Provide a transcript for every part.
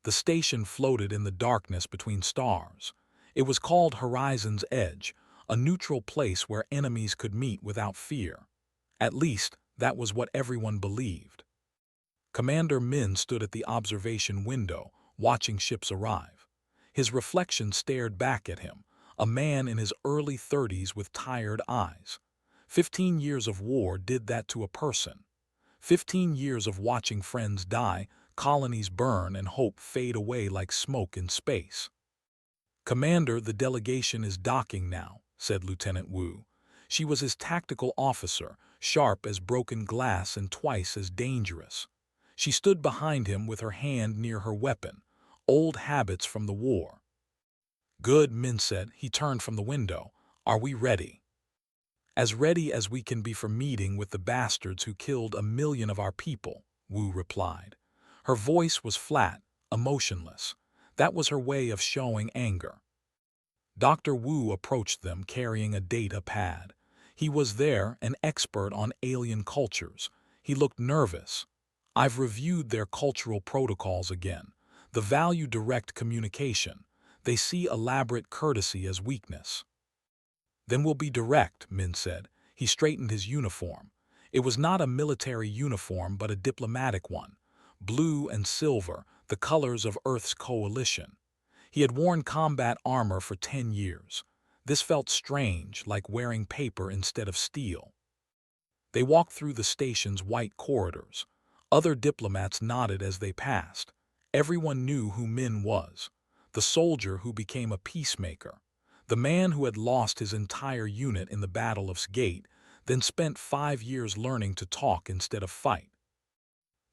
The station floated in the darkness between stars. It was called Horizon's Edge, a neutral place where enemies could meet without fear. At least, that was what everyone believed. Commander Min stood at the observation window, watching ships arrive. His reflection stared back at him, a man in his early 30s with tired eyes. 15 years of war did that to a person. 15 years of watching friends die, colonies burn, and hope fade away like smoke in space. "Commander, the delegation is docking now," said Lieutenant Wu. She was his tactical officer, sharp as broken glass and twice as dangerous. She stood behind him with her hand near her weapon, old habits from the war. "Good," Min said. He turned from the window. "Are we ready?" "As ready as we can be for meeting with the bastards who killed 1 million of our people," Wu replied. Her voice was flat, emotionless. That was her way of showing anger. Dr. Wu approached them carrying a data pad. He was there, an expert on alien cultures. He looked nervous. "I've reviewed their cultural protocols again. The value direct communication. They see elaborate courtesy as weakness." "Then we'll be direct," Min said. He straightened his uniform. It was not a military uniform but a diplomatic one. Blue and silver, the colors of Earth's coalition. He had worn combat armor for 10 years. This felt strange, like wearing paper instead of steel. They walked through the station's white corridors. Other diplomats nodded as they passed. Everyone knew who Min was. The soldier who became a peacemaker. The man who had lost his entire unit in the Battle of Sgate, then spent 5 years learning to talk instead of fight.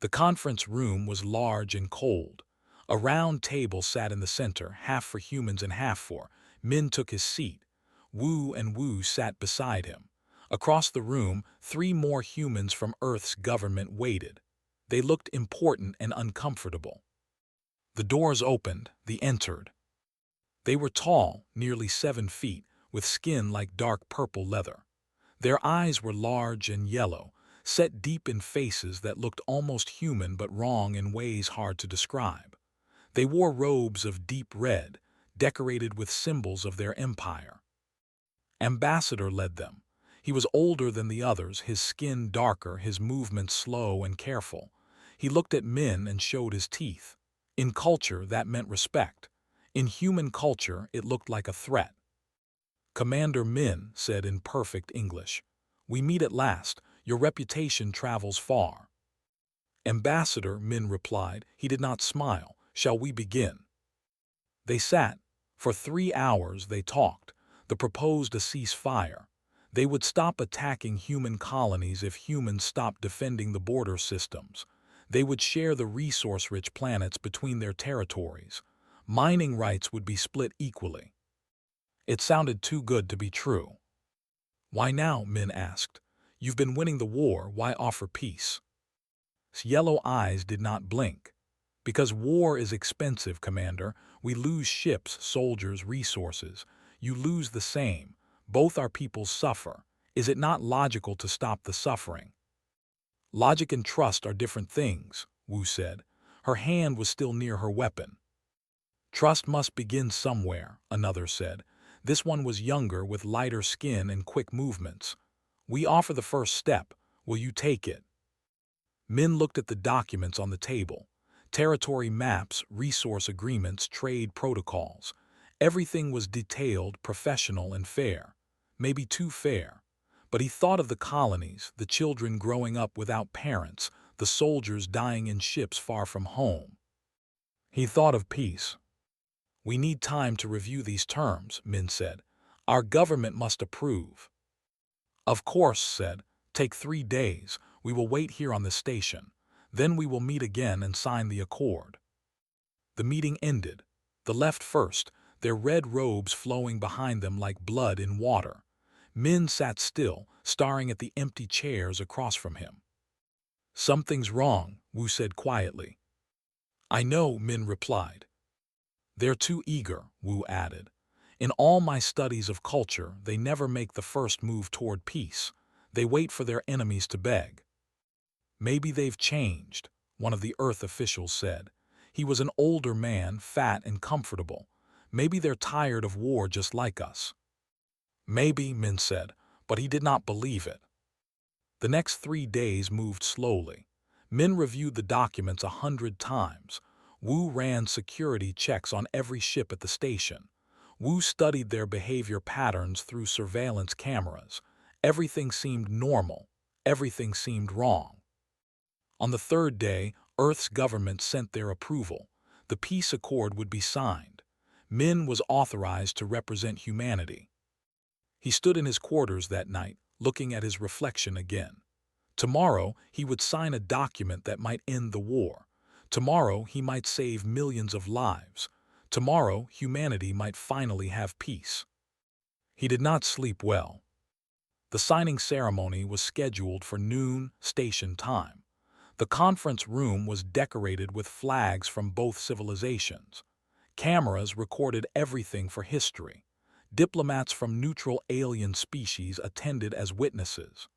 The conference room was large and cold. A round table sat in the center, half for humans and half for. Min took his seat. Wu sat beside him. Across the room, 3 more humans from Earth's government waited. They looked important and uncomfortable. The doors opened. They entered. They were tall, nearly 7 feet, with skin like dark purple leather. Their eyes were large and yellow, set deep in faces that looked almost human but wrong in ways hard to describe. They wore robes of deep red, decorated with symbols of their empire. Ambassador led them. He was older than the others, his skin darker, his movements slow and careful. He looked at Min and showed his teeth. In culture, that meant respect. In human culture, it looked like a threat. "Commander Min said in perfect English, 'We meet at last. Your reputation travels far.'" "Ambassador," Min replied. He did not smile. "Shall we begin?" They sat. For 3 hours they talked. They proposed a ceasefire. They would stop attacking human colonies if humans stopped defending the border systems. They would share the resource-rich planets between their territories. Mining rights would be split equally. It sounded too good to be true. "Why now?" Min asked. "You've been winning the war. Why offer peace?" His yellow eyes did not blink. "Because war is expensive, Commander. We lose ships, soldiers, resources. You lose the same. Both our peoples suffer. Is it not logical to stop the suffering?" "Logic and trust are different things," Wu said. Her hand was still near her weapon. "Trust must begin somewhere," another said. This one was younger, with lighter skin and quick movements. "We offer the first step. Will you take it?" Min looked at the documents on the table. Territory maps, resource agreements, trade protocols. Everything was detailed, professional, and fair. Maybe too fair. But he thought of the colonies, the children growing up without parents, the soldiers dying in ships far from home. He thought of peace. "We need time to review these terms," Min said. "Our government must approve." "Of course," said. "Take 3 days. We will wait here on the station. Then we will meet again and sign the accord." The meeting ended. They left first, their red robes flowing behind them like blood in water. Min sat still, staring at the empty chairs across from him. "Something's wrong," Wu said quietly. "I know," Min replied. "They're too eager," Wu added. "In all my studies of culture, they never make the first move toward peace. They wait for their enemies to beg." "Maybe they've changed," one of the Earth officials said. He was an older man, fat and comfortable. Maybe they're tired of war just like us. Maybe, Min said, but he did not believe it. The next 3 days moved slowly. Min reviewed the documents 100 times. Wu ran security checks on every ship at the station. Wu studied their behavior patterns through surveillance cameras. Everything seemed normal. Everything seemed wrong. On the 3rd day, Earth's government sent their approval. The peace accord would be signed. Min was authorized to represent humanity. He stood in his quarters that night, looking at his reflection again. Tomorrow, he would sign a document that might end the war. Tomorrow, he might save millions of lives. Tomorrow, humanity might finally have peace. He did not sleep well. The signing ceremony was scheduled for noon station time. The conference room was decorated with flags from both civilizations. Cameras recorded everything for history. Diplomats from neutral alien species attended as witnesses.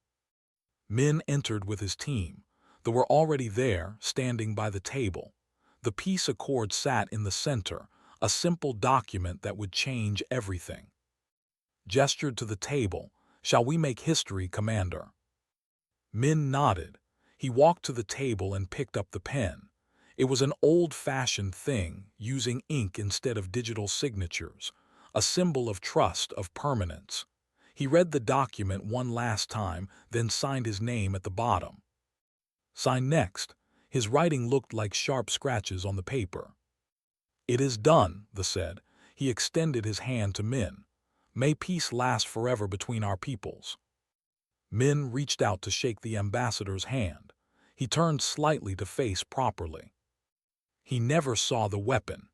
Min entered with his team. They were already there, standing by the table. The peace accord sat in the center, a simple document that would change everything. Gestured to the table, "Shall we make history, Commander?" Min nodded. He walked to the table and picked up the pen. It was an old-fashioned thing, using ink instead of digital signatures, a symbol of trust, of permanence. He read the document one last time, then signed his name at the bottom. Sign next. His writing looked like sharp scratches on the paper. "It is done," the said. He extended his hand to Min. "May peace last forever between our peoples." Min reached out to shake the ambassador's hand. He turned slightly to face properly. He never saw the weapon.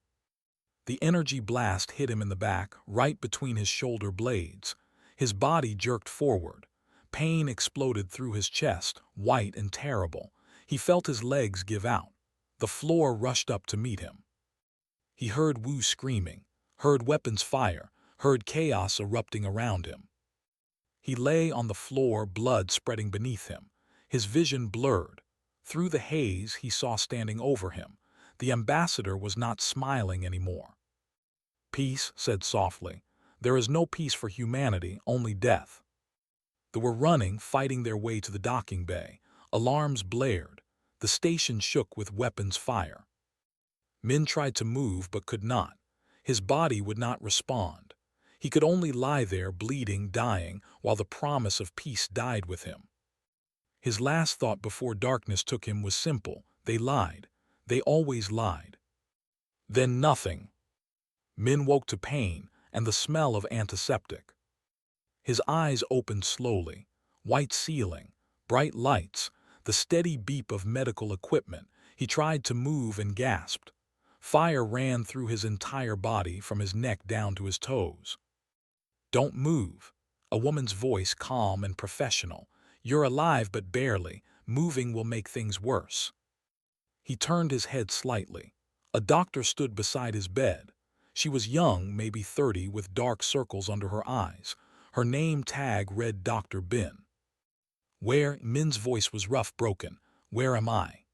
The energy blast hit him in the back, right between his shoulder blades. His body jerked forward. Pain exploded through his chest, white and terrible. He felt his legs give out. The floor rushed up to meet him. He heard Wu screaming, heard weapons fire, heard chaos erupting around him. He lay on the floor, blood spreading beneath him. His vision blurred. Through the haze, he saw standing over him. The ambassador was not smiling anymore. "Peace," said softly. "There is no peace for humanity, only death." They were running, fighting their way to the docking bay. Alarms blared. The station shook with weapons fire. Min tried to move but could not. His body would not respond. He could only lie there, bleeding, dying, while the promise of peace died with him. His last thought before darkness took him was simple. They lied. They always lied. Then nothing. Min woke to pain and the smell of antiseptic. His eyes opened slowly. White ceiling, bright lights, the steady beep of medical equipment. He tried to move and gasped. Fire ran through his entire body, from his neck down to his toes. "Don't move." A woman's voice, calm and professional. "You're alive, but barely. Moving will make things worse." He turned his head slightly. A doctor stood beside his bed. She was young, maybe 30, with dark circles under her eyes. Her name tag read Dr. Bin. "Where?" Min's voice was rough, broken. "Where am I?"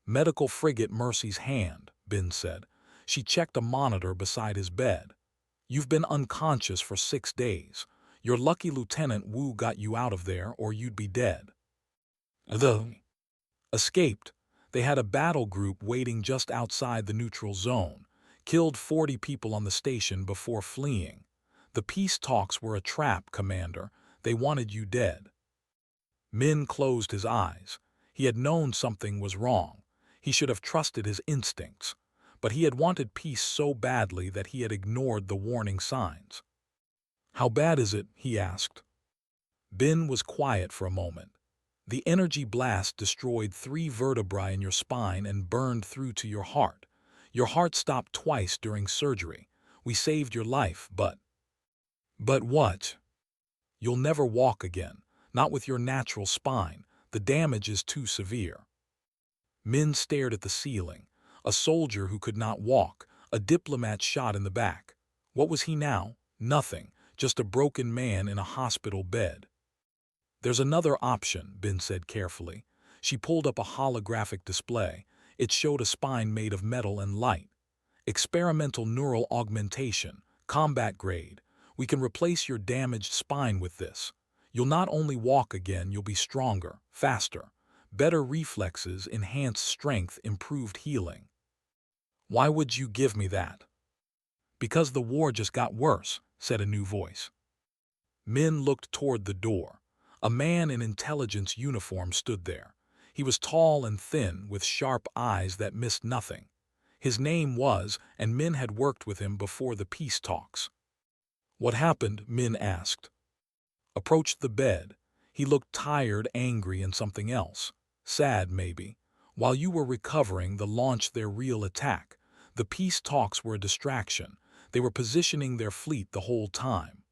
"Medical frigate Mercy's Hand," Bin said. She checked a monitor beside his bed. "You've been unconscious for 6 days. You're lucky Lieutenant Wu got you out of there, or you'd be dead." "The escaped. They had a battle group waiting just outside the neutral zone. Killed 40 people on the station before fleeing. The peace talks were a trap, Commander. They wanted you dead." Min closed his eyes. He had known something was wrong. He should have trusted his instincts. But he had wanted peace so badly that he had ignored the warning signs. "How bad is it?" he asked. Bin was quiet for a moment. "The energy blast destroyed 3 vertebrae in your spine and burned through to your heart. Your heart stopped twice during surgery. We saved your life, but..." "But what?" "You'll never walk again. Not with your natural spine. The damage is too severe." Min stared at the ceiling. A soldier who could not walk. A diplomat shot in the back. What was he now? Nothing. Just a broken man in a hospital bed. "There's another option," Bin said carefully. She pulled up a holographic display. It showed a spine made of metal and light. Experimental neural augmentation, combat grade. We can replace your damaged spine with this. You'll not only walk again, you'll be stronger, faster. Better reflexes, enhanced strength, improved healing. Why would you give me that? Because the war just got worse, said a new voice. Min looked toward the door. A man in intelligence uniform stood there. He was tall and thin, with sharp eyes that missed nothing. His name was, and Min had worked with him before the peace talks. What happened? Min asked. Approached the bed. He looked tired, angry, and something else. Sad, maybe. While you were recovering, the launched their real attack. The peace talks were a distraction. They were positioning their fleet the whole time.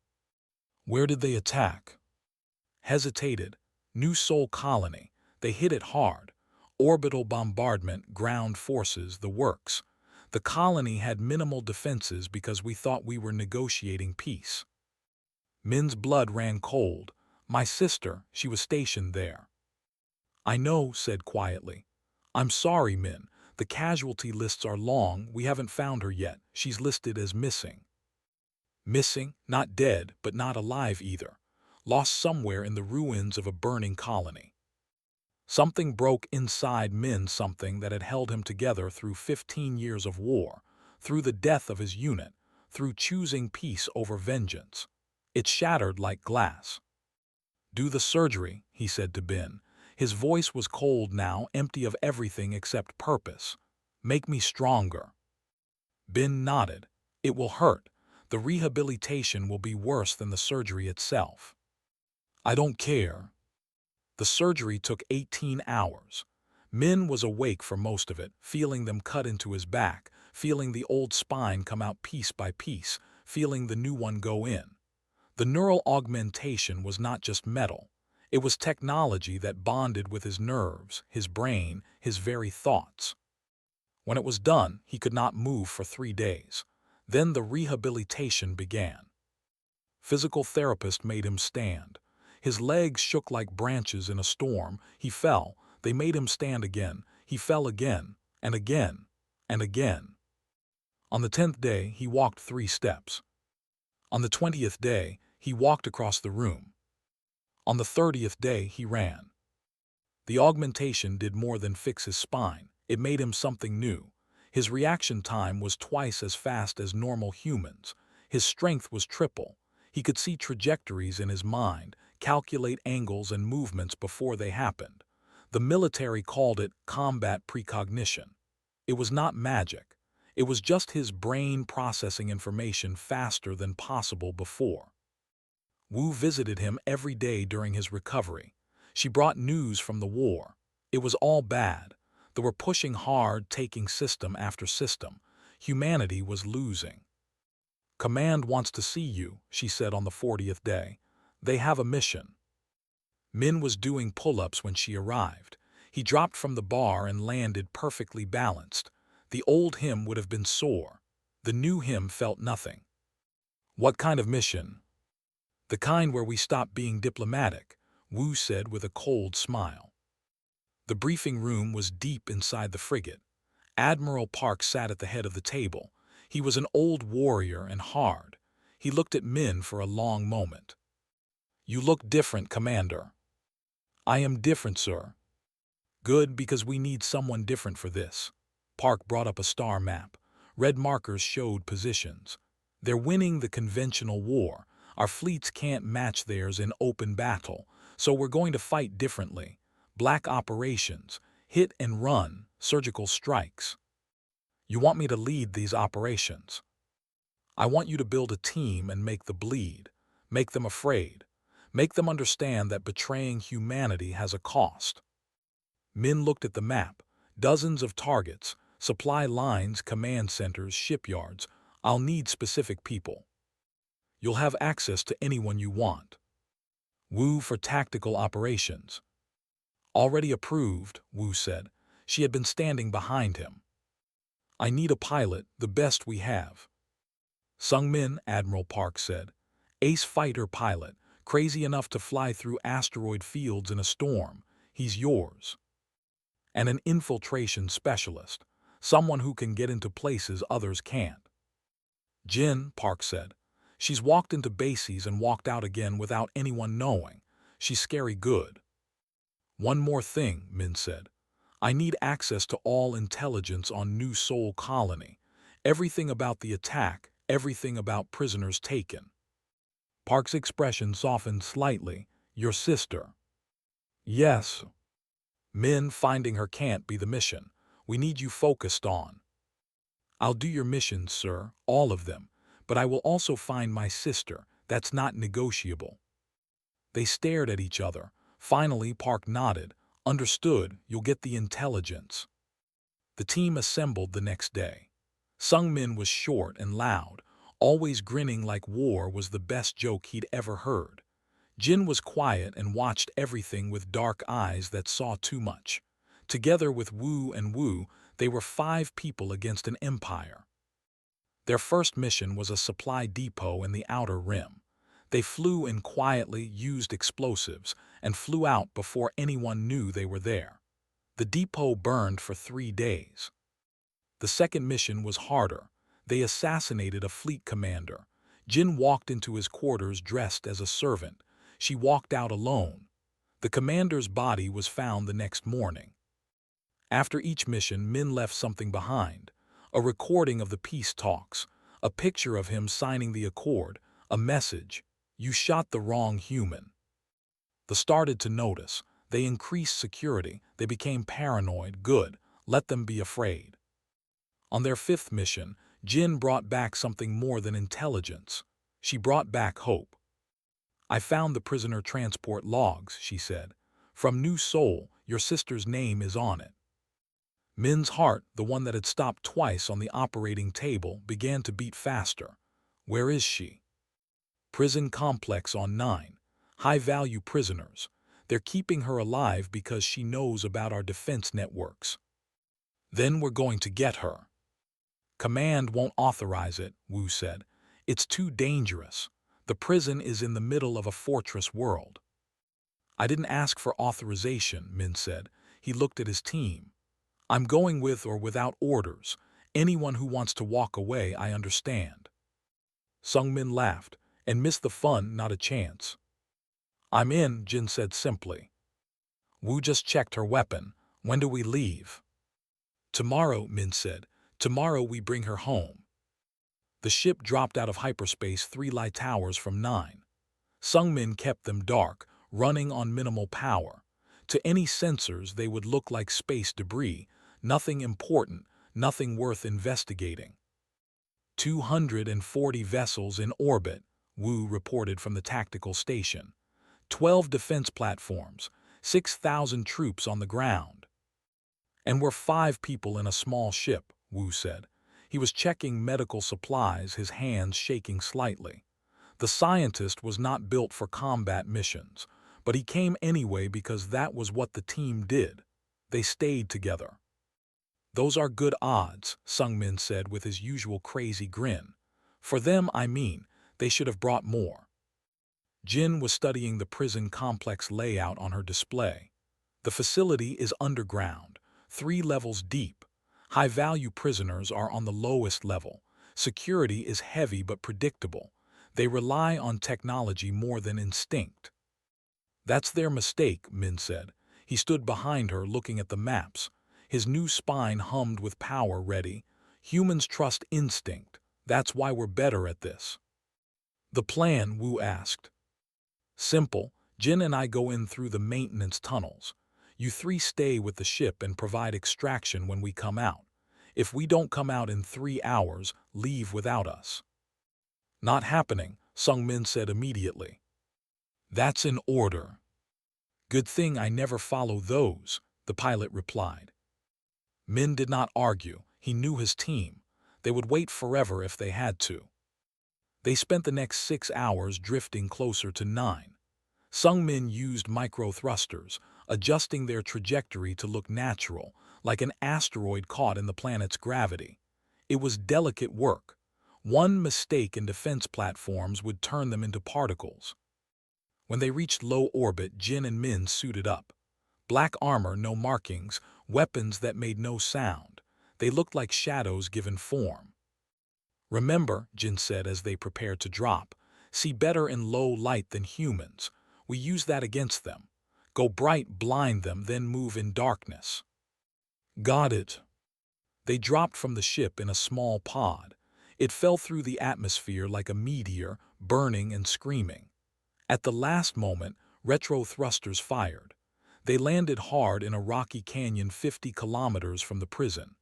Where did they attack? Hesitated. New Sol colony. They hit it hard. Orbital bombardment, ground forces, the works. The colony had minimal defenses because we thought we were negotiating peace. Min's blood ran cold. My sister, she was stationed there. I know, said quietly. I'm sorry, Min. The casualty lists are long. We haven't found her yet. She's listed as missing. Missing, not dead, but not alive either. Lost somewhere in the ruins of a burning colony. Something broke inside Min, something that had held him together through 15 years of war, through the death of his unit, through choosing peace over vengeance. It shattered like glass. Do the surgery, he said to Ben. His voice was cold now, empty of everything except purpose. Make me stronger. Ben nodded. It will hurt. The rehabilitation will be worse than the surgery itself. I don't care. The surgery took 18 hours. Min was awake for most of it, feeling them cut into his back, feeling the old spine come out piece by piece, feeling the new one go in. The neural augmentation was not just metal. It was technology that bonded with his nerves, his brain, his very thoughts. When it was done, he could not move for 3 days. Then the rehabilitation began. Physical therapist made him stand. His legs shook like branches in a storm. He fell. They made him stand again. He fell again, and again, and again. On the 10th day, he walked 3 steps. On the 20th day, he walked across the room. On the 30th day, he ran. The augmentation did more than fix his spine. It made him something new. His reaction time was twice as fast as normal humans. His strength was triple. He could see trajectories in his mind, calculate angles and movements before they happened. The military called it combat precognition. It was not magic. It was just his brain processing information faster than possible before. Wu visited him every day during his recovery. She brought news from the war. It was all bad. They were pushing hard, taking system after system. Humanity was losing. Command wants to see you, she said on the 40th day. They have a mission. Min was doing pull-ups when she arrived. He dropped from the bar and landed perfectly balanced. The old him would have been sore. The new him felt nothing. What kind of mission? The kind where we stop being diplomatic, Wu said with a cold smile. The briefing room was deep inside the frigate. Admiral Park sat at the head of the table. He was an old warrior and hard. He looked at Min for a long moment. You look different, Commander. I am different, sir. Good, because we need someone different for this. Park brought up a star map. Red markers showed positions. They're winning the conventional war. Our fleets can't match theirs in open battle, so we're going to fight differently. Black operations, hit and run, surgical strikes. You want me to lead these operations? I want you to build a team and make the bleed. Make them afraid. Make them understand that betraying humanity has a cost. Min looked at the map. Dozens of targets, supply lines, command centers, shipyards. I'll need specific people. You'll have access to anyone you want. Wu for tactical operations. Already approved, Wu said. She had been standing behind him. I need a pilot, the best we have. Sung-min, Admiral Park said. Ace fighter pilot, crazy enough to fly through asteroid fields in a storm. He's yours. and an infiltration specialist, someone who can get into places others can't. Jin, Park said. She's walked into bases and walked out again without anyone knowing. She's scary good. One more thing, Min said. I need access to all intelligence on New Soul Colony. Everything about the attack, everything about prisoners taken. Park's expression softened slightly. Your sister. Yes. Min, finding her can't be the mission. We need you focused on. I'll do your missions, sir, all of them, but I will also find my sister. That's not negotiable. They stared at each other. Finally, Park nodded. Understood, you'll get the intelligence. The team assembled the next day. Sung Min was short and loud, always grinning like war was the best joke he'd ever heard. Jin was quiet and watched everything with dark eyes that saw too much. Together with Wu and Wu, they were 5 people against an empire. Their first mission was a supply depot in the Outer Rim. They flew in quietly, used explosives, and flew out before anyone knew they were there. The depot burned for 3 days. The second mission was harder. They assassinated a fleet commander. Jin walked into his quarters dressed as a servant. She walked out alone. The commander's body was found the next morning. After each mission, Min left something behind. A recording of the peace talks, a picture of him signing the accord, a message. You shot the wrong human. They started to notice. They increased security. They became paranoid. Good. Let them be afraid. On their 5th mission, Jin brought back something more than intelligence. She brought back hope. I found the prisoner transport logs, she said. From New Soul, your sister's name is on it. Min's heart, the one that had stopped twice on the operating table, began to beat faster. Where is she? Prison complex on 9. High-value prisoners. They're keeping her alive because she knows about our defense networks. Then we're going to get her. Command won't authorize it, Wu said. It's too dangerous. The prison is in the middle of a fortress world. I didn't ask for authorization, Min said. He looked at his team. I'm going with or without orders. Anyone who wants to walk away, I understand. Sung Min laughed. And miss the fun, not a chance. I'm in, Jin said simply. Wu just checked her weapon. When do we leave? Tomorrow, Min said. Tomorrow we bring her home. The ship dropped out of hyperspace 3 light towers from 9. Sung Min kept them dark, running on minimal power. To any sensors, they would look like space debris, nothing important, nothing worth investigating. 240 vessels in orbit, Wu reported from the tactical station. 12 defense platforms, 6,000 troops on the ground. And we're 5 people in a small ship, Wu said. He was checking medical supplies, his hands shaking slightly. The scientist was not built for combat missions, but he came anyway because that was what the team did. They stayed together. Those are good odds, Sung Min said with his usual crazy grin. For them, I mean, they should have brought more. Jin was studying the prison complex layout on her display. The facility is underground, 3 levels deep. High-value prisoners are on the lowest level. Security is heavy but predictable. They rely on technology more than instinct. That's their mistake, Min said. He stood behind her looking at the maps. His new spine hummed with power ready. Humans trust instinct. That's why we're better at this. The plan, Wu asked. Simple. Jin and I go in through the maintenance tunnels. You 3 stay with the ship and provide extraction when we come out. If we don't come out in 3 hours, leave without us. Not happening, Sung Min said immediately. That's in order. Good thing I never follow those, the pilot replied. Min did not argue. He knew his team. They would wait forever if they had to. They spent the next 6 hours drifting closer to 9. Sung Min used micro-thrusters, adjusting their trajectory to look natural, like an asteroid caught in the planet's gravity. It was delicate work. One mistake in defense platforms would turn them into particles. When they reached low orbit, Jin and Min suited up. Black armor, no markings, weapons that made no sound. They looked like shadows given form. "Remember," Jin said as they prepared to drop, "see better in low light than humans. We use that against them. Go bright, blind them, then move in darkness." "Got it." They dropped from the ship in a small pod. It fell through the atmosphere like a meteor, burning and screaming. At the last moment, retro thrusters fired. They landed hard in a rocky canyon 50 kilometers from the prison.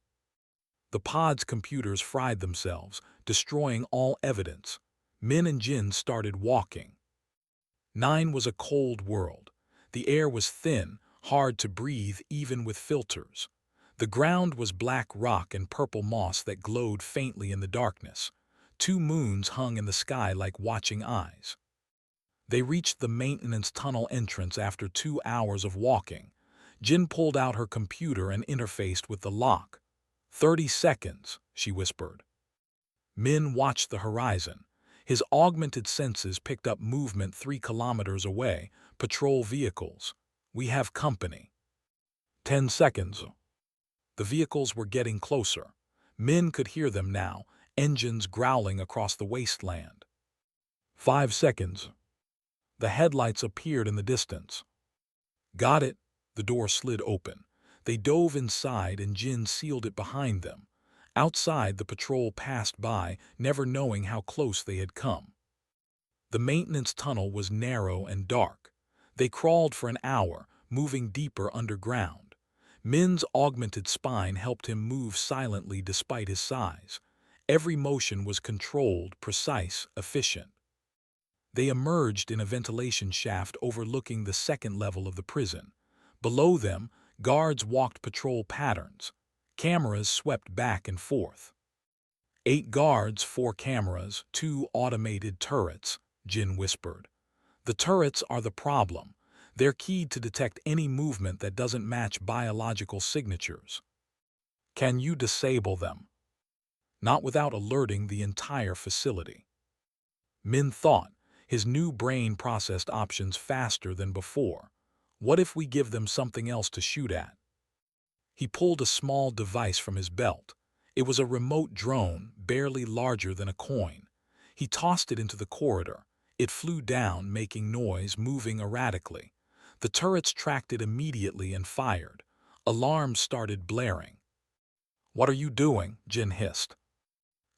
The pod's computers fried themselves, destroying all evidence. Min and Jin started walking. 9 was a cold world. The air was thin, hard to breathe even with filters. The ground was black rock and purple moss that glowed faintly in the darkness. 2 moons hung in the sky like watching eyes. They reached the maintenance tunnel entrance after 2 hours of walking. Jin pulled out her computer and interfaced with the lock. 30 seconds, she whispered. Min watched the horizon. His augmented senses picked up movement 3 kilometers away, patrol vehicles. "We have company." 10 seconds. The vehicles were getting closer. Min could hear them now, engines growling across the wasteland. 5 seconds. The headlights appeared in the distance. "Got it." The door slid open. They dove inside and Jin sealed it behind them. Outside, the patrol passed by, never knowing how close they had come. The maintenance tunnel was narrow and dark. They crawled for an hour, moving deeper underground. Min's augmented spine helped him move silently despite his size. Every motion was controlled, precise, efficient. They emerged in a ventilation shaft overlooking the second level of the prison. Below them, guards walked patrol patterns. Cameras swept back and forth. 8 guards, 4 cameras, 2 automated turrets, Jin whispered. "The turrets are the problem. They're keyed to detect any movement that doesn't match biological signatures." "Can you disable them?" "Not without alerting the entire facility." Min thought. His new brain processed options faster than before. What if we give them something else to shoot at? He pulled a small device from his belt. It was a remote drone, barely larger than a coin. He tossed it into the corridor. It flew down, making noise, moving erratically. The turrets tracked it immediately and fired. Alarms started blaring. "What are you doing?" Jin hissed.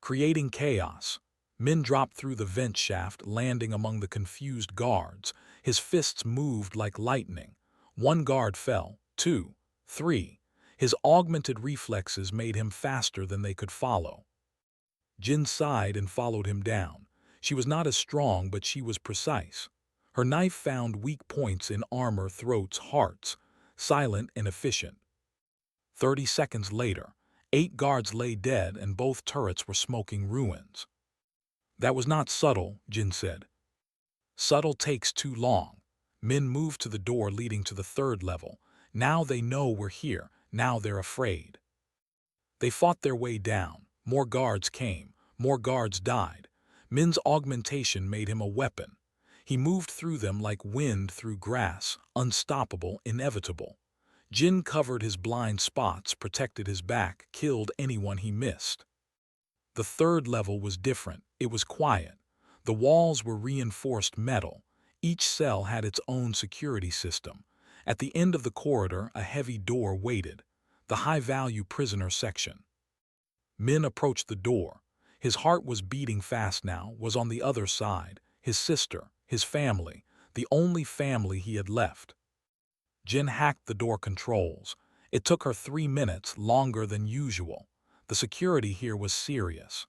"Creating chaos." Min dropped through the vent shaft, landing among the confused guards. His fists moved like lightning. 1 guard fell, 2, 3. His augmented reflexes made him faster than they could follow. Jin sighed and followed him down. She was not as strong, but she was precise. Her knife found weak points in armor, throats, hearts, silent and efficient. 30 seconds later, 8 guards lay dead and both turrets were smoking ruins. "That was not subtle," Jin said. "Subtle takes too long." Min moved to the door leading to the 3rd level. "Now they know we're here. Now they're afraid." They fought their way down. More guards came. More guards died. Min's augmentation made him a weapon. He moved through them like wind through grass, unstoppable, inevitable. Jin covered his blind spots, protected his back, killed anyone he missed. The 3rd level was different. It was quiet. The walls were reinforced metal. Each cell had its own security system. At the end of the corridor, a heavy door waited. The high-value prisoner section. Min approached the door. His heart was beating fast now, was on the other side. His sister, his family, the only family he had left. Jin hacked the door controls. It took her 3 minutes, longer than usual. The security here was serious.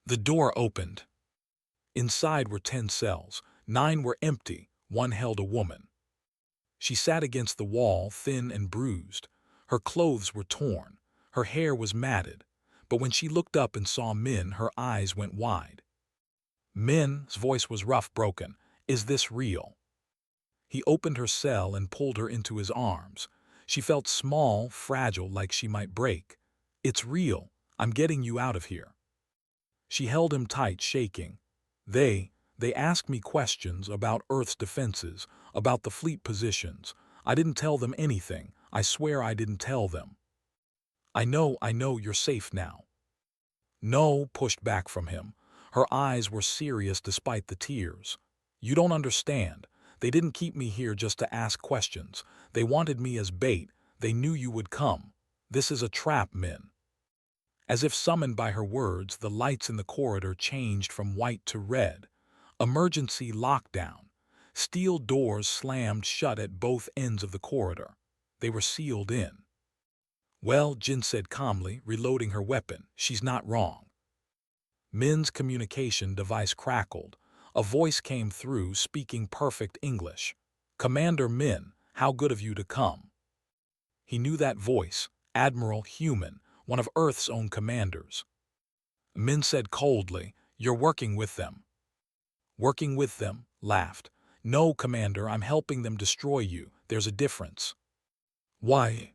The door opened. Inside were 10 cells. 9 were empty. 1 held a woman. She sat against the wall, thin and bruised. Her clothes were torn. Her hair was matted. But when she looked up and saw Min, her eyes went wide. Min's voice was rough, broken. "Is this real?" He opened her cell and pulled her into his arms. She felt small, fragile, like she might break. "It's real. I'm getting you out of here." She held him tight, shaking. They asked me questions about Earth's defenses, about the fleet positions. I didn't tell them anything. I swear I didn't tell them. I know, you're safe now. No, pushed back from him. Her eyes were serious despite the tears. You don't understand. They didn't keep me here just to ask questions. They wanted me as bait. They knew you would come. This is a trap, Min. As if summoned by her words, the lights in the corridor changed from white to red. Emergency lockdown. Steel doors slammed shut at both ends of the corridor. They were sealed in. Well, Jin said calmly, reloading her weapon, she's not wrong. Min's communication device crackled. A voice came through, speaking perfect English. Commander Min, how good of you to come. He knew that voice, Admiral Human, one of Earth's own commanders. Min said coldly, you're working with them. Working with them, laughed. No, Commander, I'm helping them destroy you. There's a difference. Why?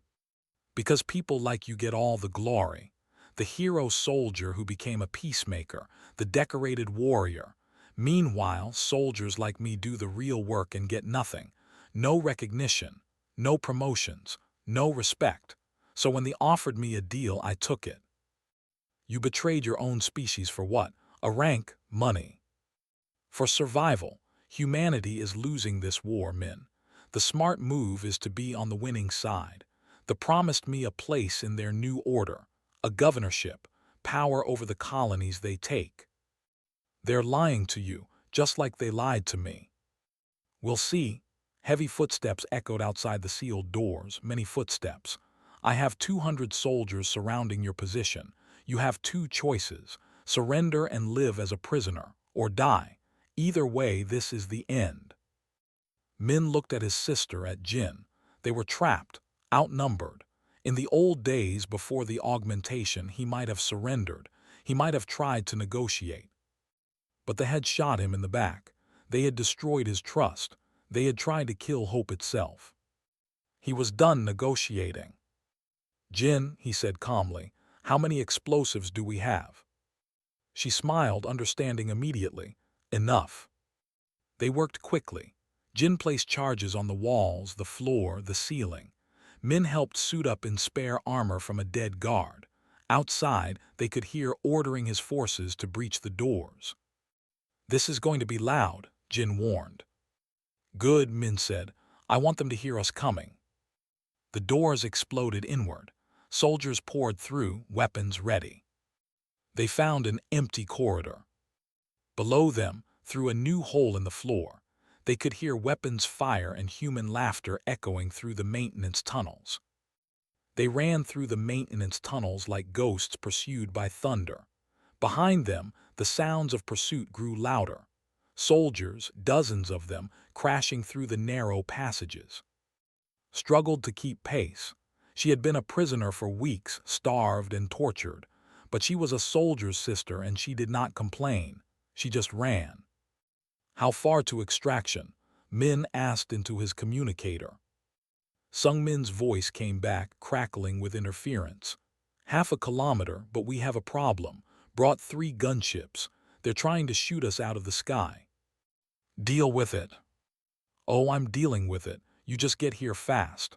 Because people like you get all the glory. The hero soldier who became a peacemaker, the decorated warrior. Meanwhile, soldiers like me do the real work and get nothing. No recognition, no promotions, no respect. So when they offered me a deal, I took it. You betrayed your own species for what? A rank, money. For survival. Humanity is losing this war, Min. The smart move is to be on the winning side. They promised me a place in their new order, a governorship, power over the colonies they take. They're lying to you, just like they lied to me. We'll see. Heavy footsteps echoed outside the sealed doors, many footsteps. I have 200 soldiers surrounding your position. You have two choices, surrender and live as a prisoner, or die. Either way, this is the end. Min looked at his sister, at Jin. They were trapped, outnumbered. In the old days before the augmentation, he might have surrendered. He might have tried to negotiate. But they had shot him in the back. They had destroyed his trust. They had tried to kill hope itself. He was done negotiating. Jin, he said calmly, how many explosives do we have? She smiled, understanding immediately. Enough. They worked quickly. Jin placed charges on the walls, the floor, the ceiling. Min helped suit up in spare armor from a dead guard. Outside, they could hear ordering his forces to breach the doors. This is going to be loud, Jin warned. Good, Min said. I want them to hear us coming. The doors exploded inward. Soldiers poured through, weapons ready. They found an empty corridor. Below them, through a new hole in the floor, they could hear weapons fire and human laughter echoing through the maintenance tunnels. They ran through the maintenance tunnels like ghosts pursued by thunder. Behind them, the sounds of pursuit grew louder. Soldiers, dozens of them, crashing through the narrow passages. Struggled to keep pace. She had been a prisoner for weeks, starved and tortured. But she was a soldier's sister and she did not complain. She just ran. How far to extraction? Min asked into his communicator. Sung Min's voice came back, crackling with interference. 1/2 kilometer, but we have a problem. Brought 3 gunships. They're trying to shoot us out of the sky. Deal with it. Oh, I'm dealing with it. You just get here fast.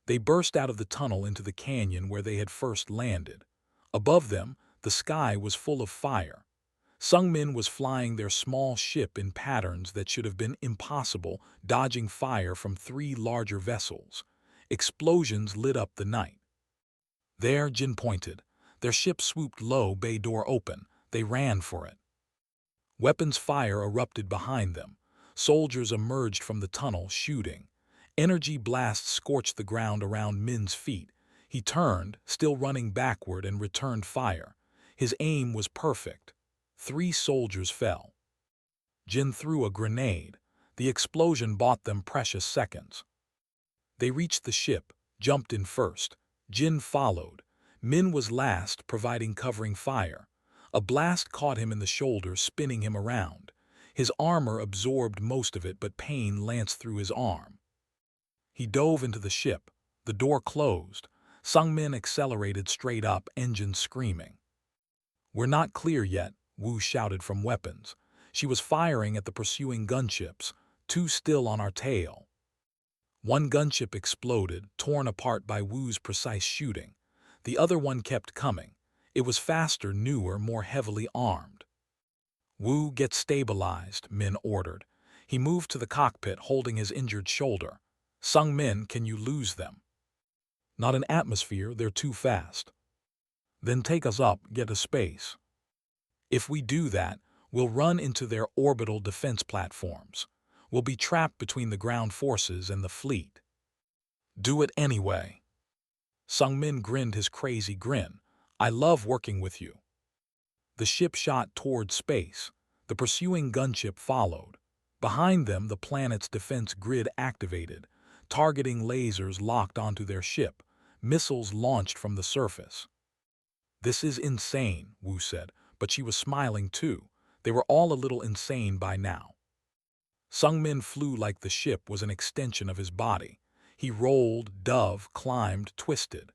They burst out of the tunnel into the canyon where they had first landed. Above them, the sky was full of fire. Sung Min was flying their small ship in patterns that should have been impossible, dodging fire from 3 larger vessels. Explosions lit up the night. There, Jin pointed. Their ship swooped low, bay door open. They ran for it. Weapons fire erupted behind them. Soldiers emerged from the tunnel, shooting. Energy blasts scorched the ground around Min's feet. He turned, still running backward, and returned fire. His aim was perfect. 3 soldiers fell. Jin threw a grenade. The explosion bought them precious seconds. They reached the ship, jumped in first. Jin followed. Min was last, providing covering fire. A blast caught him in the shoulder, spinning him around. His armor absorbed most of it, but pain lanced through his arm. He dove into the ship. The door closed. Sung Min accelerated straight up, engines screaming. We're not clear yet, Wu shouted from weapons. She was firing at the pursuing gunships. 2 still on our tail. One gunship exploded, torn apart by Wu's precise shooting. The other one kept coming. It was faster, newer, more heavily armed. Wu, get stabilized, Min ordered. He moved to the cockpit, holding his injured shoulder. Sung Min, can you lose them? Not in atmosphere, they're too fast. Then take us up, get to space. If we do that, we'll run into their orbital defense platforms. We'll be trapped between the ground forces and the fleet. Do it anyway. Sung Min grinned his crazy grin. I love working with you. The ship shot toward space. The pursuing gunship followed. Behind them, the planet's defense grid activated. Targeting lasers locked onto their ship. Missiles launched from the surface. This is insane, Wu said, but she was smiling too. They were all a little insane by now. Sung Min flew like the ship was an extension of his body. He rolled, dove, climbed, twisted.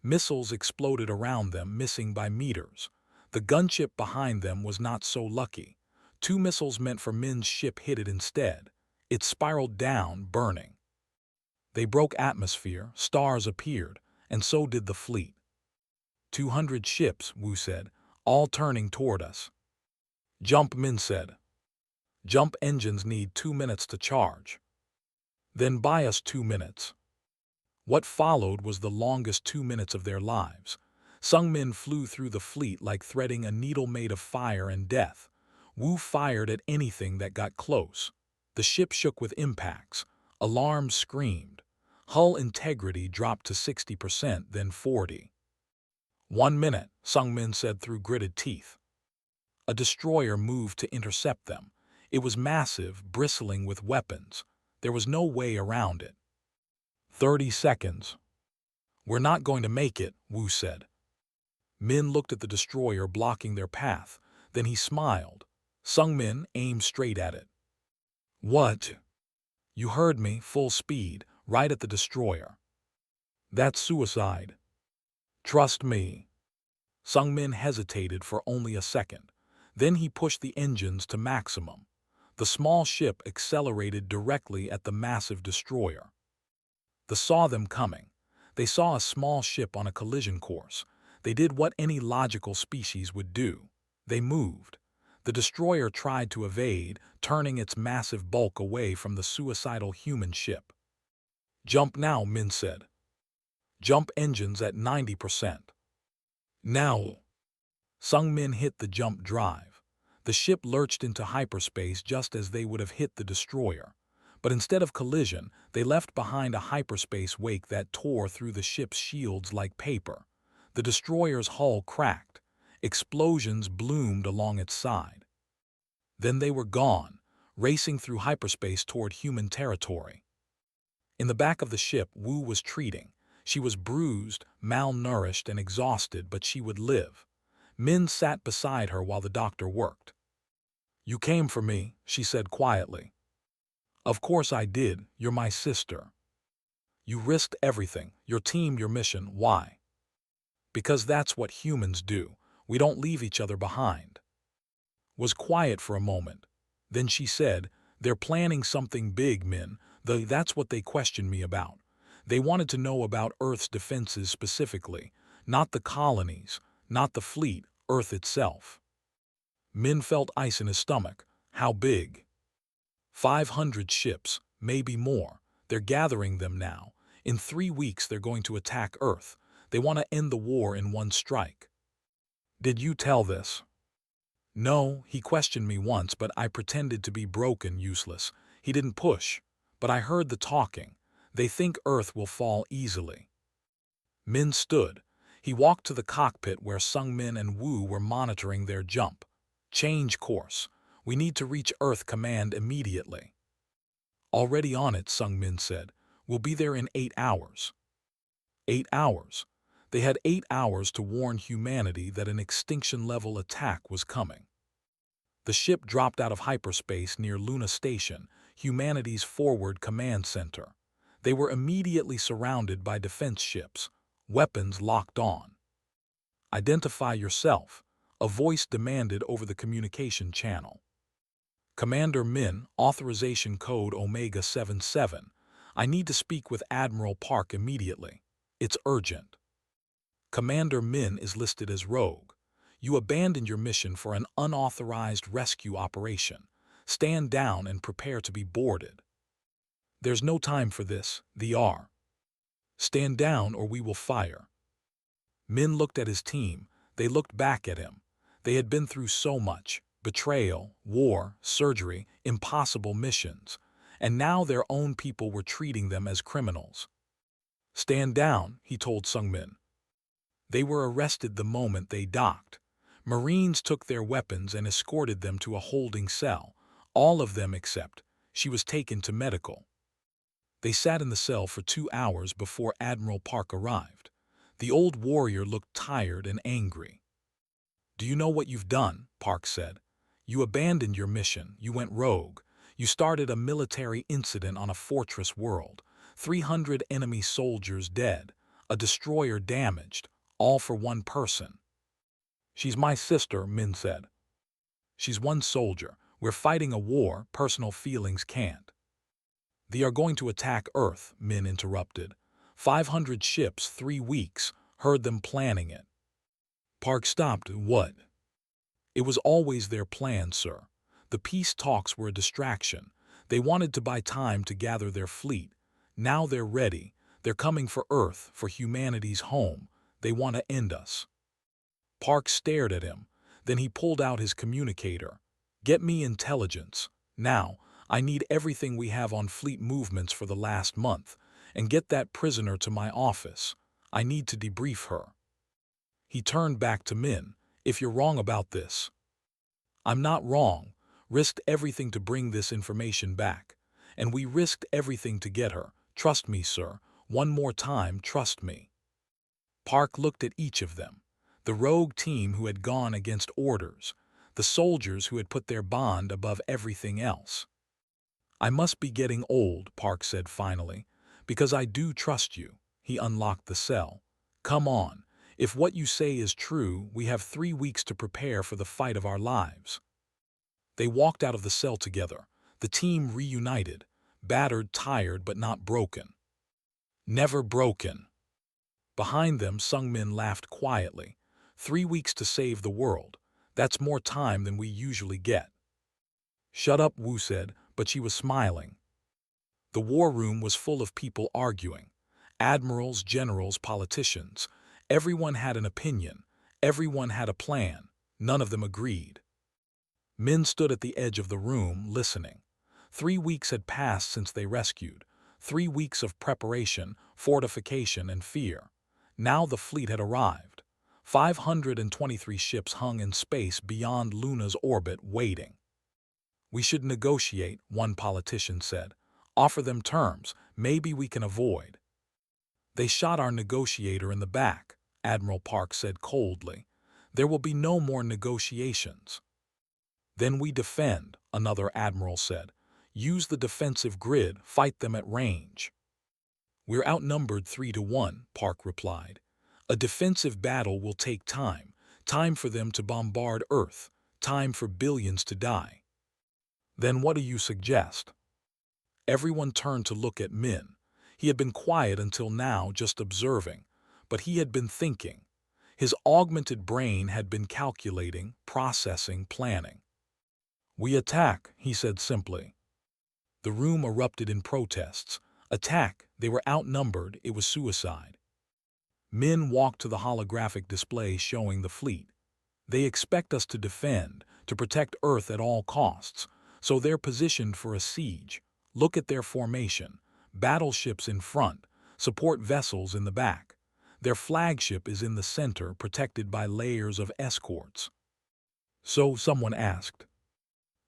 Missiles exploded around them, missing by meters. The gunship behind them was not so lucky. 2 missiles meant for Min's ship hit it instead. It spiraled down, burning. They broke atmosphere, stars appeared, and so did the fleet. 200 ships, Wu said, all turning toward us. Jump, Min said. Jump engines need 2 minutes to charge. Then buy us 2 minutes. What followed was the longest 2 minutes of their lives. Sung Min flew through the fleet like threading a needle made of fire and death. Wu fired at anything that got close. The ship shook with impacts. Alarms screamed. Hull integrity dropped to 60%, then 40%. 1 minute, Sung Min said through gritted teeth. A destroyer moved to intercept them. It was massive, bristling with weapons. There was no way around it. 30 seconds. We're not going to make it, Wu said. Min looked at the destroyer blocking their path. Then he smiled. Sung Min aimed straight at it. What? You heard me, full speed, right at the destroyer. That's suicide. Trust me. Sung Min hesitated for only a second. Then he pushed the engines to maximum. The small ship accelerated directly at the massive destroyer. They saw them coming. They saw a small ship on a collision course. They did what any logical species would do. They moved. The destroyer tried to evade, turning its massive bulk away from the suicidal human ship. Jump now, Min said. Jump engines at 90%. Now. Sung Min hit the jump drive. The ship lurched into hyperspace just as they would have hit the destroyer. But instead of collision, they left behind a hyperspace wake that tore through the ship's shields like paper. The destroyer's hull cracked. Explosions bloomed along its side. Then they were gone, racing through hyperspace toward human territory. In the back of the ship, Wu was treating. She was bruised, malnourished, and exhausted, but she would live. Min sat beside her while the doctor worked. You came for me, she said quietly. Of course I did, you're my sister. You risked everything, your team, your mission, why? Because that's what humans do, we don't leave each other behind. Was quiet for a moment. Then she said, they're planning something big, Min, that's what they questioned me about. They wanted to know about Earth's defenses specifically, not the colonies, not the fleet, Earth itself. Min felt ice in his stomach. How big? 500 ships, maybe more. They're gathering them now. In 3 weeks they're going to attack Earth. They want to end the war in one strike. Did you tell this? No, he questioned me once, but I pretended to be broken, useless. He didn't push. But I heard the talking. They think Earth will fall easily. Min stood. He walked to the cockpit where Sung Min and Wu were monitoring their jump. Change course. We need to reach Earth Command immediately. Already on it, Sung Min said. We'll be there in 8 hours. 8 hours. They had 8 hours to warn humanity that an extinction-level attack was coming. The ship dropped out of hyperspace near Luna Station, humanity's forward command center. They were immediately surrounded by defense ships, weapons locked on. Identify yourself, a voice demanded over the communication channel. Commander Min, authorization code Omega 77. I need to speak with Admiral Park immediately. It's urgent. Commander Min is listed as rogue. You abandoned your mission for an unauthorized rescue operation. Stand down and prepare to be boarded. There's no time for this, the R. Stand down or we will fire. Min looked at his team. They looked back at him. They had been through so much: betrayal, war, surgery, impossible missions. And now their own people were treating them as criminals. Stand down, he told Sungmin. They were arrested the moment they docked. Marines took their weapons and escorted them to a holding cell. All of them except she was taken to medical. They sat in the cell for 2 hours before Admiral Park arrived. The old warrior looked tired and angry. Do you know what you've done? Park said. You abandoned your mission. You went rogue. You started a military incident on a fortress world. 300 enemy soldiers dead. A destroyer damaged. All for one person. She's my sister, Min said. She's one soldier. We're fighting a war. Personal feelings can't. They are going to attack Earth, Min interrupted. 500 ships, 3 weeks. Heard them planning it. Park stopped. What? It was always their plan, sir. The peace talks were a distraction. They wanted to buy time to gather their fleet. Now they're ready. They're coming for Earth, for humanity's home. They want to end us. Park stared at him. Then he pulled out his communicator. Get me intelligence. Now, I need everything we have on fleet movements for the last month. And get that prisoner to my office. I need to debrief her. He turned back to Min. If you're wrong about this. I'm not wrong. Risked everything to bring this information back. And we risked everything to get her. Trust me, sir. One more time, trust me. Park looked at each of them. The rogue team who had gone against orders. The soldiers who had put their bond above everything else. I must be getting old, Park said finally. Because I do trust you. He unlocked the cell. Come on. If what you say is true, we have 3 weeks to prepare for the fight of our lives. They walked out of the cell together. The team reunited. Battered, tired, but not broken. Never broken. Behind them, Sungmin laughed quietly. 3 weeks to save the world. That's more time than we usually get. Shut up, Wu said, but she was smiling. The war room was full of people arguing. Admirals, generals, politicians. Everyone had an opinion. Everyone had a plan. None of them agreed. Min stood at the edge of the room, listening. 3 weeks had passed since they rescued. 3 weeks of preparation, fortification, and fear. Now the fleet had arrived. 523 ships hung in space beyond Luna's orbit, waiting. We should negotiate, one politician said. Offer them terms. Maybe we can avoid. They shot our negotiator in the back, Admiral Park said coldly. There will be no more negotiations. Then we defend, another admiral said. Use the defensive grid, fight them at range. We're outnumbered 3-1, Park replied. A defensive battle will take time. Time for them to bombard Earth. Time for billions to die. Then what do you suggest? Everyone turned to look at Min. He had been quiet until now, just observing. But he had been thinking. His augmented brain had been calculating, processing, planning. We attack, he said simply. The room erupted in protests. Attack, they were outnumbered, it was suicide. Min walked to the holographic display showing the fleet. They expect us to defend, to protect Earth at all costs, so they're positioned for a siege. Look at their formation. Battleships in front, support vessels in the back. Their flagship is in the center, protected by layers of escorts. So, someone asked.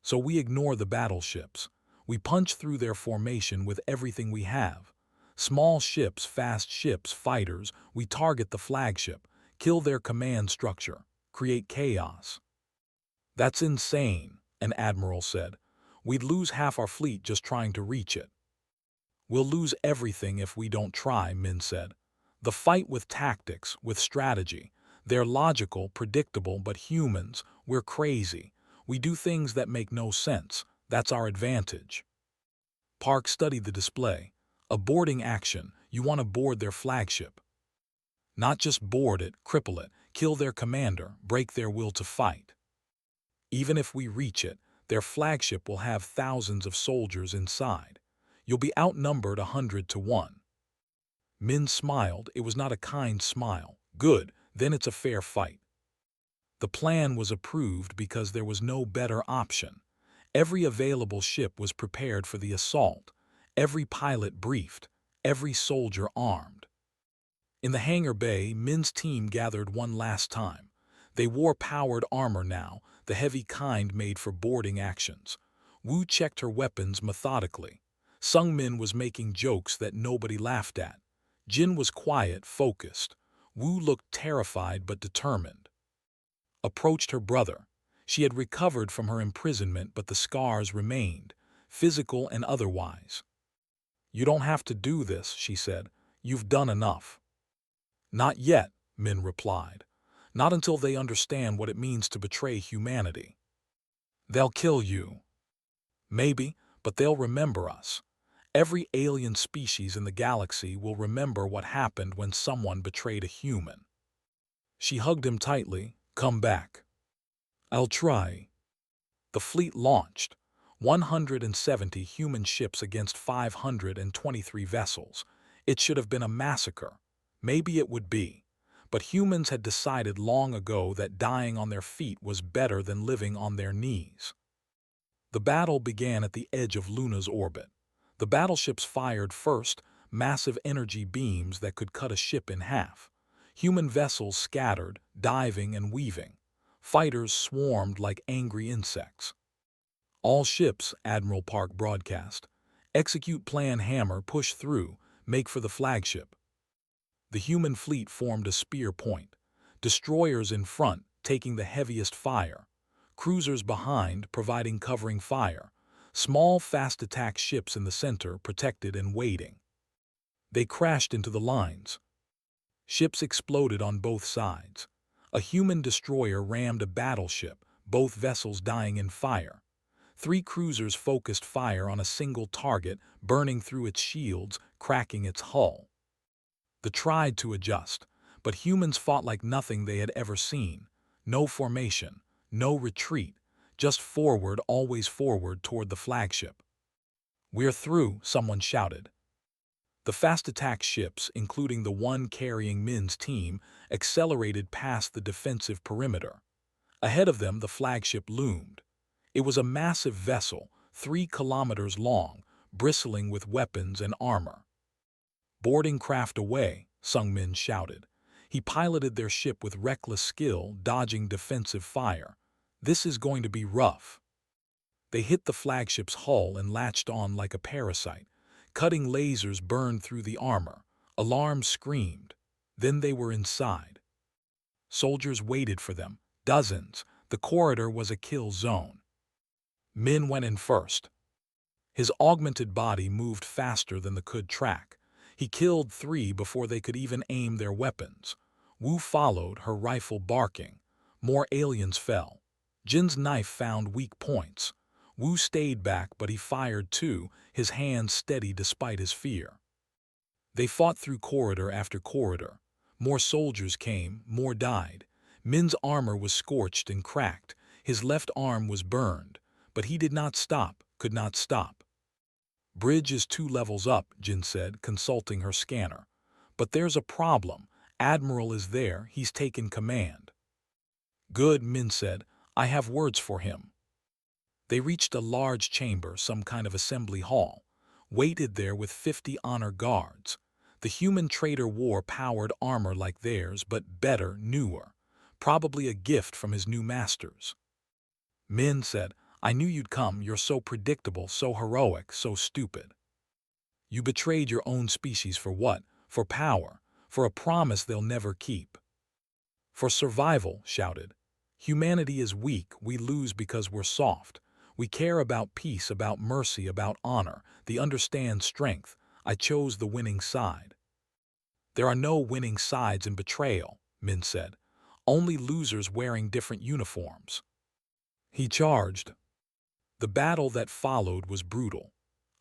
So we ignore the battleships. We punch through their formation with everything we have. Small ships, fast ships, fighters, we target the flagship, kill their command structure, create chaos. That's insane, an admiral said. We'd lose half our fleet just trying to reach it. We'll lose everything if we don't try, Min said. The fight with tactics, with strategy. They're logical, predictable, but humans, we're crazy. We do things that make no sense. That's our advantage. Park studied the display. A boarding action. You want to board their flagship. Not just board it, cripple it, kill their commander, break their will to fight. Even if we reach it, their flagship will have thousands of soldiers inside. You'll be outnumbered 100 to 1. Min smiled. It was not a kind smile. Good, then it's a fair fight. The plan was approved because there was no better option. Every available ship was prepared for the assault, every pilot briefed, every soldier armed. In the hangar bay, Min's team gathered one last time. They wore powered armor now, the heavy kind made for boarding actions. Wu checked her weapons methodically. Sung Min was making jokes that nobody laughed at. Jin was quiet, focused. Wu looked terrified but determined. Approached her brother. She had recovered from her imprisonment, but the scars remained, physical and otherwise. "You don't have to do this," she said. "You've done enough." "Not yet," Min replied. "Not until they understand what it means to betray humanity." "They'll kill you." "Maybe, but they'll remember us. Every alien species in the galaxy will remember what happened when someone betrayed a human." She hugged him tightly. "Come back." "I'll try." The fleet launched. 170 human ships against 523 vessels. It should have been a massacre. Maybe it would be. But humans had decided long ago that dying on their feet was better than living on their knees. The battle began at the edge of Luna's orbit. The battleships fired first, massive energy beams that could cut a ship in half. Human vessels scattered, diving and weaving. Fighters swarmed like angry insects. "All ships," Admiral Park broadcast. "Execute plan Hammer, push through, make for the flagship." The human fleet formed a spear point. Destroyers in front, taking the heaviest fire. Cruisers behind, providing covering fire. Small, fast-attack ships in the center, protected and waiting. They crashed into the lines. Ships exploded on both sides. A human destroyer rammed a battleship, both vessels dying in fire. 3 cruisers focused fire on a single target, burning through its shields, cracking its hull. They tried to adjust, but humans fought like nothing they had ever seen. No formation, no retreat, just forward, always forward toward the flagship. "We're through," someone shouted. The fast-attack ships, including the one carrying Min's team, accelerated past the defensive perimeter. Ahead of them, the flagship loomed. It was a massive vessel, 3 kilometers long, bristling with weapons and armor. "Boarding craft away," Sung Min shouted. He piloted their ship with reckless skill, dodging defensive fire. "This is going to be rough." They hit the flagship's hull and latched on like a parasite. Cutting lasers burned through the armor. Alarms screamed. Then they were inside. Soldiers waited for them. Dozens. The corridor was a kill zone. Min went in first. His augmented body moved faster than the could track. He killed 3 before they could even aim their weapons. Wu followed, her rifle barking. More aliens fell. Jin's knife found weak points. Wu stayed back, but he fired too, his hands steady despite his fear. They fought through corridor after corridor. More soldiers came, more died. Min's armor was scorched and cracked. His left arm was burned. But he did not stop, could not stop. "Bridge is 2 levels up," Jin said, consulting her scanner. "But there's a problem. Admiral is there, he's taken command." "Good," Min said. "I have words for him." They reached a large chamber, some kind of assembly hall. Waited there with 50 honor guards. The human trader wore powered armor like theirs, but better, newer. Probably a gift from his new masters. Min said, "I knew you'd come. You're so predictable, so heroic, so stupid. You betrayed your own species for what? For power. For a promise they'll never keep. For survival," shouted. "Humanity is weak. We lose because we're soft. We care about peace, about mercy, about honor. They understand strength. I chose the winning side." "There are no winning sides in betrayal," Min said. "Only losers wearing different uniforms." He charged. The battle that followed was brutal.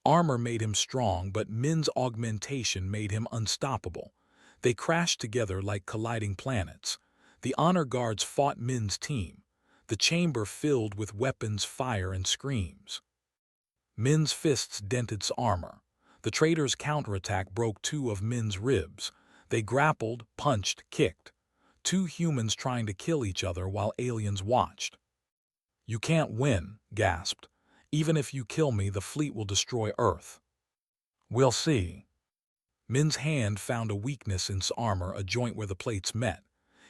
Armor made him strong, but Min's augmentation made him unstoppable. They crashed together like colliding planets. The honor guards fought Min's team, the chamber filled with weapons, fire, and screams. Min's fists dented armor. The traitors' counterattack broke two of Min's ribs. They grappled, punched, kicked. Two humans trying to kill each other while aliens watched. "You can't win," gasped. "Even if you kill me, the fleet will destroy Earth." "We'll see." Min's hand found a weakness in his armor, a joint where the plates met.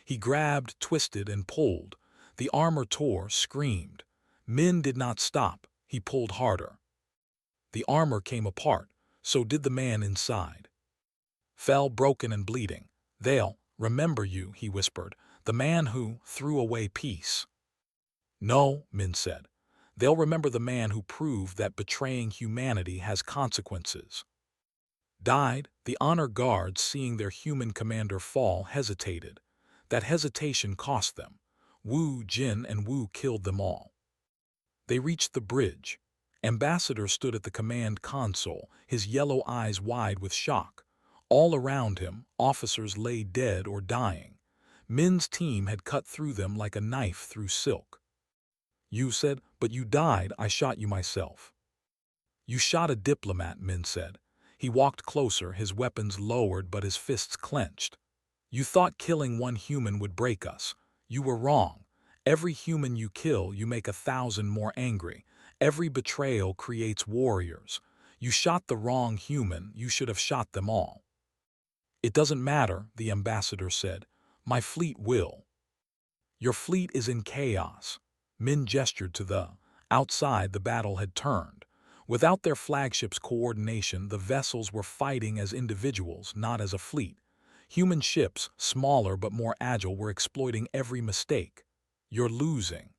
He grabbed, twisted, and pulled. The armor tore, screamed. Min did not stop. He pulled harder. The armor came apart. So did the man inside. Fell broken and bleeding. "They'll remember you," he whispered, "the man who threw away peace." "No," Min said. "They'll remember the man who proved that betraying humanity has consequences." Died. The honor guards, seeing their human commander fall, hesitated. That hesitation cost them. Wu, Jin, and Wu killed them all. They reached the bridge. Ambassador stood at the command console, his yellow eyes wide with shock. All around him, officers lay dead or dying. Min's team had cut through them like a knife through silk. "You said, but you died. I shot you myself." "You shot a diplomat," Min said. He walked closer, his weapons lowered but his fists clenched. "You thought killing one human would break us. You were wrong. Every human you kill, you make 1,000 more angry. Every betrayal creates warriors. You shot the wrong human, you should have shot them all." "It doesn't matter," the ambassador said. "My fleet will." "Your fleet is in chaos." Min gestured to the outside. The battle had turned. Without their flagship's coordination, the vessels were fighting as individuals, not as a fleet. Human ships, smaller but more agile, were exploiting every mistake. "You're losing."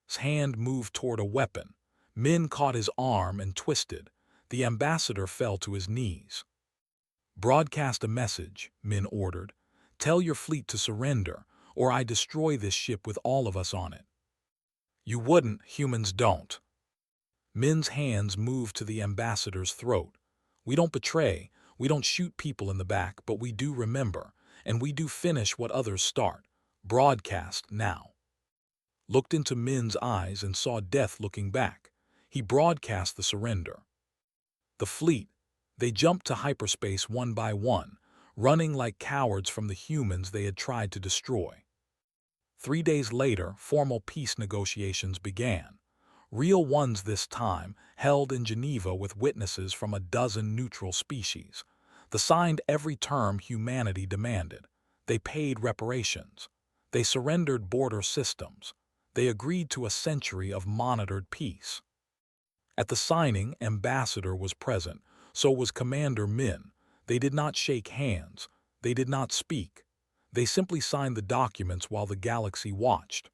His hand moved toward a weapon. Min caught his arm and twisted. The ambassador fell to his knees. "Broadcast a message," Min ordered. "Tell your fleet to surrender, or I destroy this ship with all of us on it." "You wouldn't. Humans don't." Min's hands moved to the ambassador's throat. "We don't betray, we don't shoot people in the back, but we do remember, and we do finish what others start. Broadcast now." Looked into Min's eyes and saw death looking back. He broadcast the surrender. The fleet, they jumped to hyperspace one by one, running like cowards from the humans they had tried to destroy. 3 days later, formal peace negotiations began. Real ones this time, held in Geneva with witnesses from a dozen neutral species. They signed every term humanity demanded. They paid reparations. They surrendered border systems. They agreed to a century of monitored peace. At the signing, Ambassador was present, so was Commander Min. They did not shake hands. They did not speak. They simply signed the documents while the galaxy watched.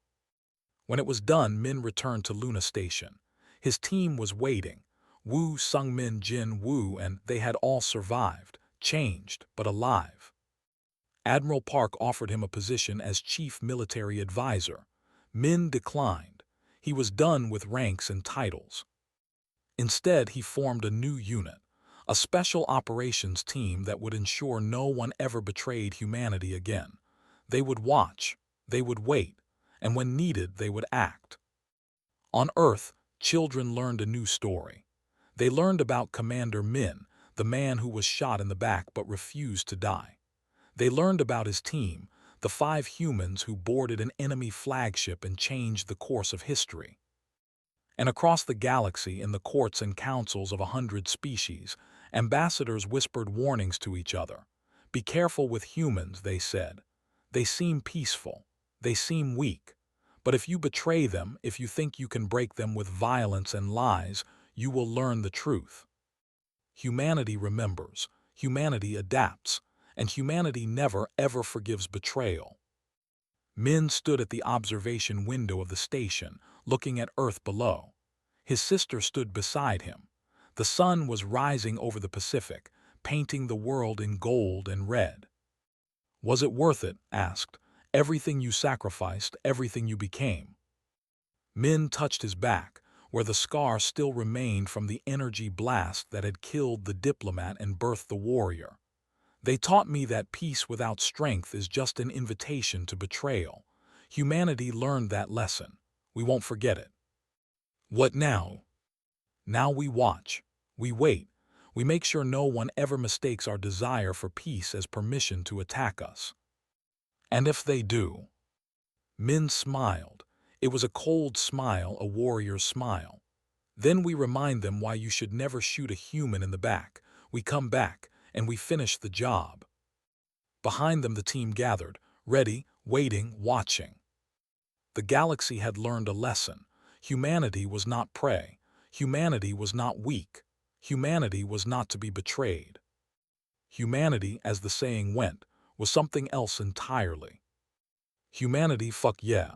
When it was done, Min returned to Luna Station. His team was waiting. Wu, Sungmin, Jin, Wu, and they had all survived, changed, but alive. Admiral Park offered him a position as Chief Military Advisor. Min declined. He was done with ranks and titles. Instead, he formed a new unit, a special operations team that would ensure no one ever betrayed humanity again. They would watch, they would wait, and when needed, they would act. On Earth, children learned a new story. They learned about Commander Min, the man who was shot in the back but refused to die. They learned about his team, the 5 humans who boarded an enemy flagship and changed the course of history. And across the galaxy, in the courts and councils of 100 species, ambassadors whispered warnings to each other. "Be careful with humans," they said. "They seem peaceful. They seem weak. But if you betray them, if you think you can break them with violence and lies, you will learn the truth. Humanity remembers, humanity adapts, and humanity never ever forgives betrayal." Min stood at the observation window of the station, looking at Earth below. His sister stood beside him. The sun was rising over the Pacific, painting the world in gold and red. "Was it worth it?" asked. "Everything you sacrificed, everything you became." Min touched his back. where the scar still remained from the energy blast that had killed the diplomat and birthed the warrior. They taught me that peace without strength is just an invitation to betrayal. Humanity learned that lesson. We won't forget it. What now? Now we watch. We wait. We make sure no one ever mistakes our desire for peace as permission to attack us. And if they do? Min smiled. It was a cold smile, a warrior's smile. Then we remind them why you should never shoot a human in the back. We come back, and we finish the job. Behind them the team gathered, ready, waiting, watching. The galaxy had learned a lesson. Humanity was not prey. Humanity was not weak. Humanity was not to be betrayed. Humanity, as the saying went, was something else entirely. Humanity, fuck yeah.